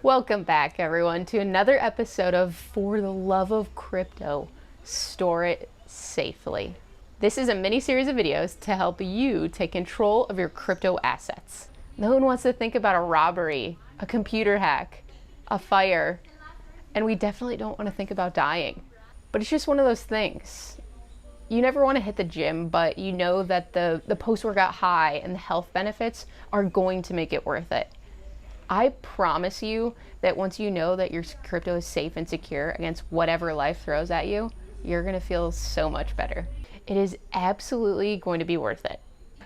Welcome back, everyone, to another episode of For the Love of Crypto, Store It Safely. This is a mini series of videos to help you take control of your crypto assets. No one wants to think about a robbery, a computer hack, a fire, and we definitely don't want to think about dying. But it's just one of those things. You never want to hit the gym, but you know that the post-workout high and the health benefits are going to make it worth it. I promise you that once you know that your crypto is safe and secure against whatever life throws at you, you're going to feel so much better. It is absolutely going to be worth it.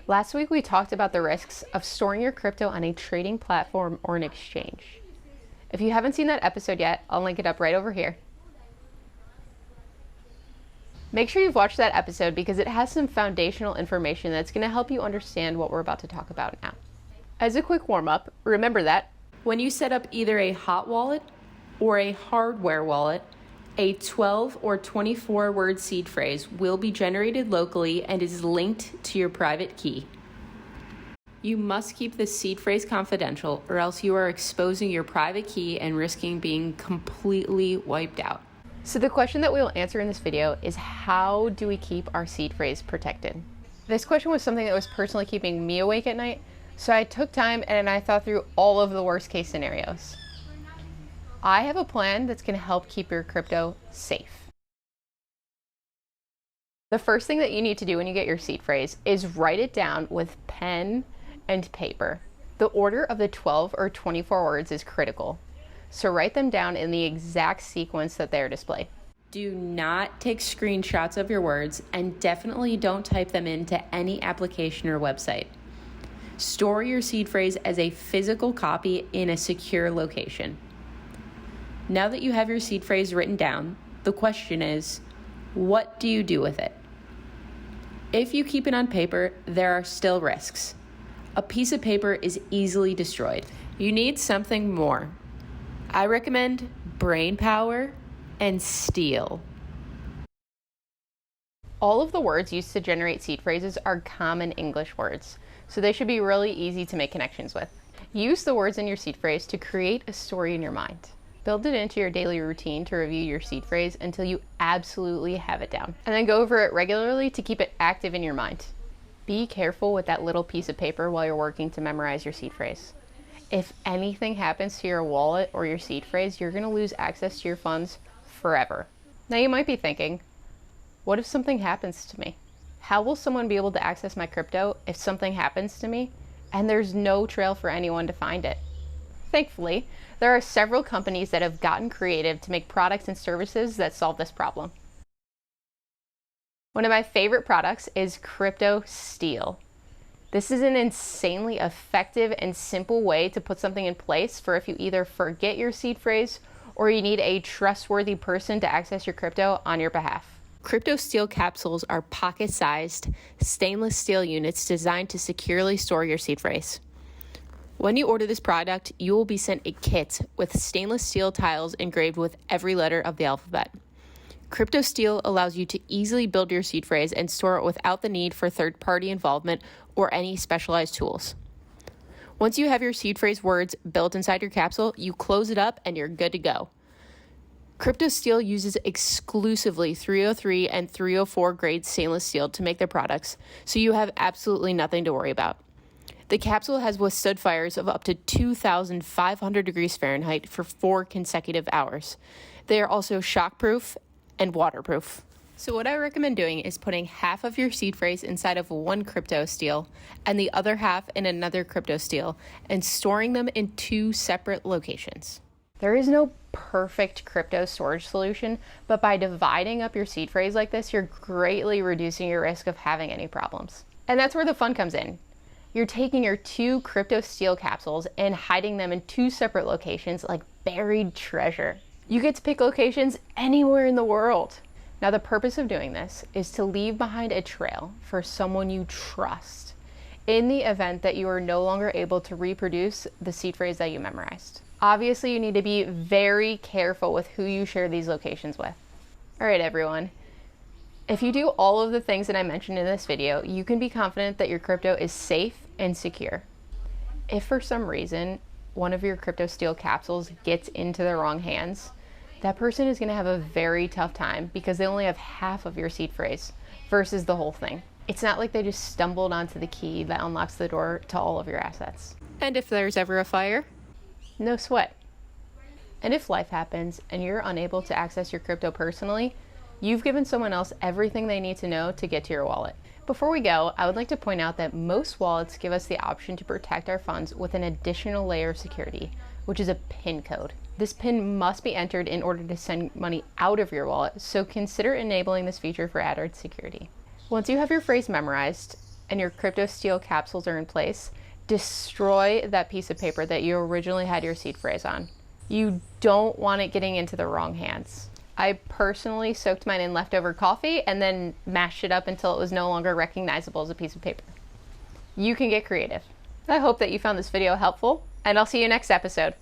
Last week we talked about the risks of storing your crypto on a trading platform or an exchange. If you haven't seen that episode yet, I'll link it up right over here. Make sure you've watched that episode because it has some foundational information that's going to help you understand what we're about to talk about now. As a quick warm-up, remember that when you set up either a hot wallet or a hardware wallet, a 12 or 24 word seed phrase will be generated locally and is linked to your private key. You must keep the seed phrase confidential or else you are exposing your private key and risking being completely wiped out. So the question that we will answer in this video is, how do we keep our seed phrase protected? This question was something that was personally keeping me awake at night, so I took time and I thought through all of the worst case scenarios. I have a plan that's going to help keep your crypto safe. The first thing that you need to do when you get your seed phrase is write it down with pen and paper. The order of the 12 or 24 words is critical. So write them down in the exact sequence that they're displayed. Do not take screenshots of your words and definitely don't type them into any application or website. Store your seed phrase as a physical copy in a secure location. Now that you have your seed phrase written down, the question is, what do you do with it? If you keep it on paper, there are still risks. A piece of paper is easily destroyed. You need something more. I recommend brain power and steel. All of the words used to generate seed phrases are common English words, so they should be really easy to make connections with. Use the words in your seed phrase to create a story in your mind. Build it into your daily routine to review your seed phrase until you absolutely have it down, and then go over it regularly to keep it active in your mind. Be careful with that little piece of paper while you're working to memorize your seed phrase. If anything happens to your wallet or your seed phrase, you're going to lose access to your funds forever. Now you might be thinking, what if something happens to me? How will someone be able to access my crypto if something happens to me and there's no trail for anyone to find it? Thankfully, there are several companies that have gotten creative to make products and services that solve this problem. One of my favorite products is Cryptosteel. This is an insanely effective and simple way to put something in place for if you either forget your seed phrase or you need a trustworthy person to access your crypto on your behalf. Cryptosteel capsules are pocket-sized stainless steel units designed to securely store your seed phrase. When you order this product, you will be sent a kit with stainless steel tiles engraved with every letter of the alphabet. Cryptosteel allows you to easily build your seed phrase and store it without the need for third-party involvement or any specialized tools. Once you have your seed phrase words built inside your capsule, you close it up and you're good to go. Cryptosteel uses exclusively 303 and 304 grade stainless steel to make their products, so you have absolutely nothing to worry about. The capsule has withstood fires of up to 2,500 degrees Fahrenheit for 4 consecutive hours. They are also shockproof and waterproof. So what I recommend doing is putting half of your seed phrase inside of one Cryptosteel and the other half in another Cryptosteel and storing them in 2 separate locations. There is no perfect crypto storage solution, but by dividing up your seed phrase like this, you're greatly reducing your risk of having any problems. And that's where the fun comes in. You're taking your 2 Cryptosteel capsules and hiding them in 2 separate locations like buried treasure. You get to pick locations anywhere in the world. Now, the purpose of doing this is to leave behind a trail for someone you trust in the event that you are no longer able to reproduce the seed phrase that you memorized. Obviously, you need to be very careful with who you share these locations with. All right, everyone. If you do all of the things that I mentioned in this video, you can be confident that your crypto is safe and secure. If for some reason one of your Cryptosteel capsules gets into the wrong hands, that person is going to have a very tough time because they only have half of your seed phrase versus the whole thing. It's not like they just stumbled onto the key that unlocks the door to all of your assets. And if there's ever a fire, no sweat. And if life happens and you're unable to access your crypto personally, you've given someone else everything they need to know to get to your wallet. Before we go, I would like to point out that most wallets give us the option to protect our funds with an additional layer of security, which is a PIN code. This PIN must be entered in order to send money out of your wallet, so consider enabling this feature for added security. Once you have your phrase memorized and your Cryptosteel capsules are in place, destroy that piece of paper that you originally had your seed phrase on. You don't want it getting into the wrong hands. I personally soaked mine in leftover coffee and then mashed it up until it was no longer recognizable as a piece of paper. You can get creative. I hope that you found this video helpful, and I'll see you next episode.